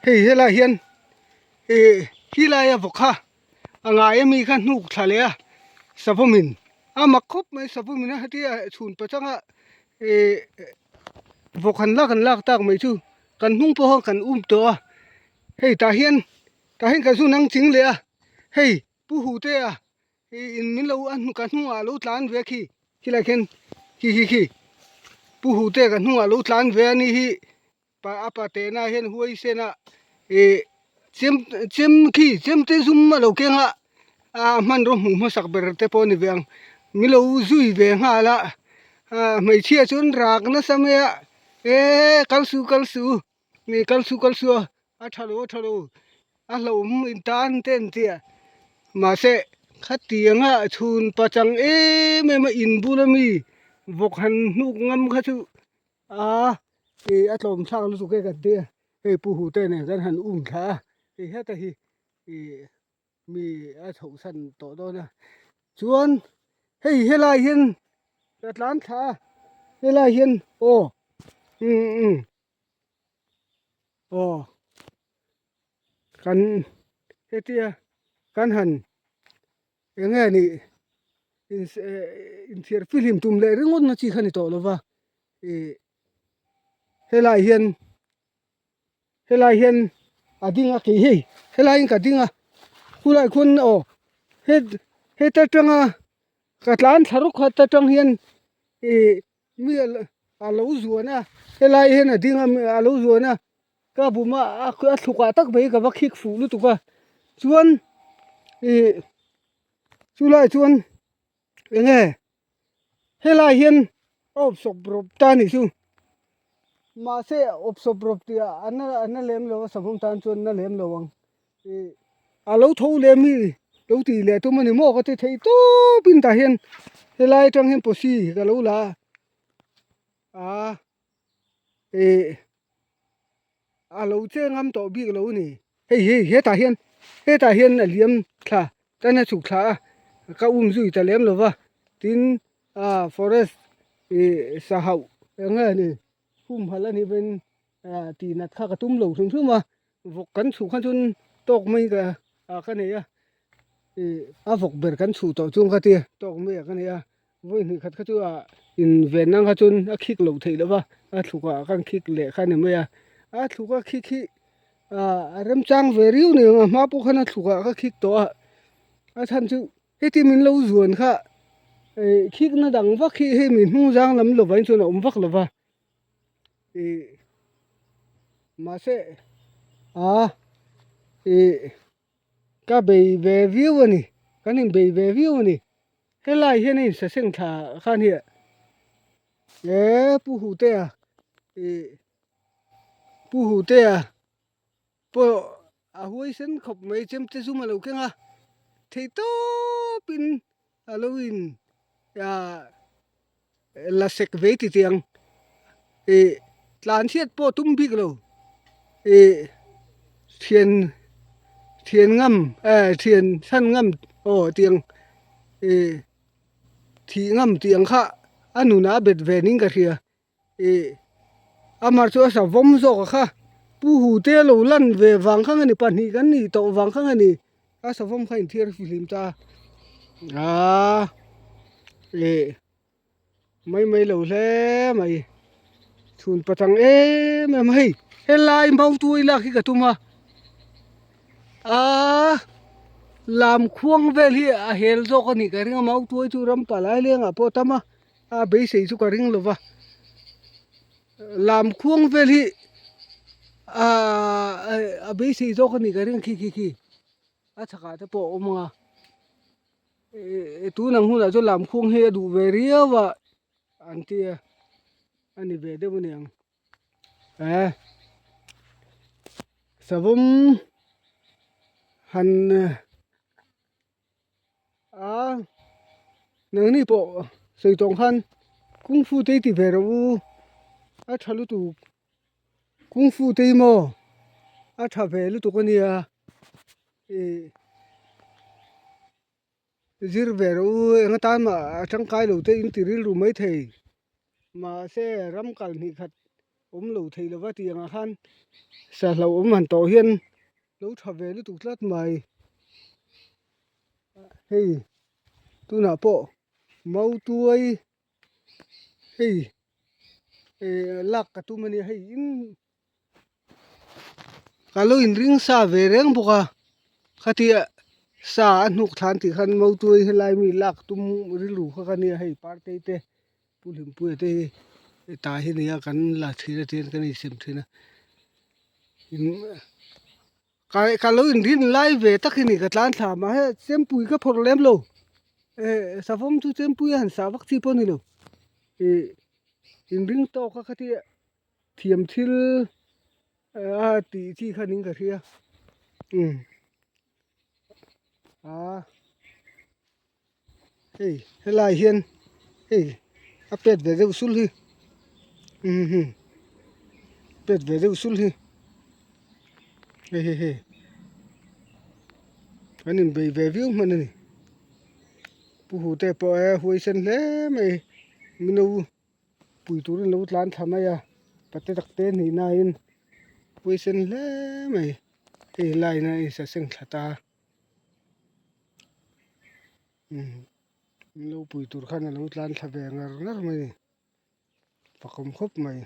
hei hela hian hi lai a vokha anga emi khan nuk thale a savomin ama khop mai savomin a hatia chhun pachanga vokhan lak tak mai chu kan hung po kan to a hei ta hian ka chu nang ching le a hei pu hu te a in min lo an kan hu a lo tlan ve khi lai khen khi pu hu te kan hu a lo tlan ve ani hi pa apa te na hian huai se na chem te zum ma lo kenga man ro mu ma sak ber te po ni veng mi lo zui ve nga la mai chia chun rak na samya kalsu ni kalsu a thalo a lo in tan ten tia mà sẽ khát tiếng à chun pachang me ma in bulami vok han nuk ngam kha chu atlom sang lu ke kan tia pu hu te ne kan han tha heta hi mi a thau san to do na chuan hela hian atlan tha hela hian kan hetia kan han nghe ni in thier film tum le ringot na chi khani to lova hela hian adinga ke hei hela in ka dinga kulai khun he ta tanga katlan tharuk kha ta tang hian mi alo zuana hela hian adinga mi alo zuana ka buma a thuka tak bai ka wakhik fu lu tuka chuan chulai chuan nghe hela hian op sok brop ta ni chu mà sẽ op sok brop tia ana lem lo sabum tan chuan na lem lo wang alo tho lem mi lo ti le tu mani mo ka te thei to pin ta hian helai tang hian posi ka lo la alo che ngam to bi lo ni he ta hian aliam thla tana chu thla ka zui ta lem lo wa tin forest sa hau nga ni hala ni ben ti na kha ka tum lo thum ma vok kan chu khan chun tok mai ka ka ne ya vok ber kan chu to chung ka ti tok mai ka ne ya voi ni khat kha chu in ven nang kha chun a khik lo thei lo wa a thu ka kan khik le kha ne ma ya a thu ka khi rem chang ve riu ni ma pu khana thu ka khik to a than chu heti min lo zuan kha khik na dang wa khi he min hu jang lam lo vain chu na vak lo wa mà sẽ ka bei ve view ani kanin bei ve view ani helai hian sa seng tha khan hi pu hu te po huai sen khop mai chem te zuma lo kenga thei to pin halloween la sek ve ti tiang tlan siat po tum big lo thiền ngâm thiền san ngâm tiếng thì ngâm tiếng kha anu na bet ve ning ka ria amar chu sa vom zo kha pu hu te lo lan ve wang khang ani pan hi kan ni to wang khang ani a sa vom khain thier film ta mai lo le mai chun patang mai helai mau tu ila khi ka tuma làm khuông về li hel zo ka ni ka ring mau tu chu ram palai le nga po tama be sei chu ka ring lo wa làm khuông về li be sei zo ka ni ka ring khi chaka te po omonga tu nang hu la cho làm khuông he du ve ria wa antia ani ve de bune ang savum han nang ni po sei tong khan kung fu te ti ve ro a thalu tu kung fu te mo a tha ve lu tu ko ni zir ve ro nga ta ma chang kai lo te in tiril ru mai thei mà sẽ ram kal ni khat lâu thầy là vắt tiền à khan sa lâu hẳn tổ hiền lâu thà về lúc tụt lát mày hey tu nào bộ mau tuôi hey lạc cả tu mani hey in kalau in ring sa về reng boka khatia sa anuk than ti khan mau tuôi helai mi lạc tum rilu kha kania hey parte te pulim pu te ta hi nia kan la thira ten kan isim thina cái kalau in rin lai về tắc khi này cái lan thả mà xem pui cái problem lo sa phong tu xem pui hẳn sa vắc chi pon lo in ring to cái thì thiểm thil tí chi khăn nín cái kia à hey lại hiền hey pet về đâu sul hi pet về đâu sul hi hey anh em về view mà này pu hu te po hui sen le mày minu pui tu rin lo tlan thama ya patte takte ni na in hui sen le mày lai na isa seng thata lo pui tur khana lo tlan thabe ngar ngar mai pakom khop mai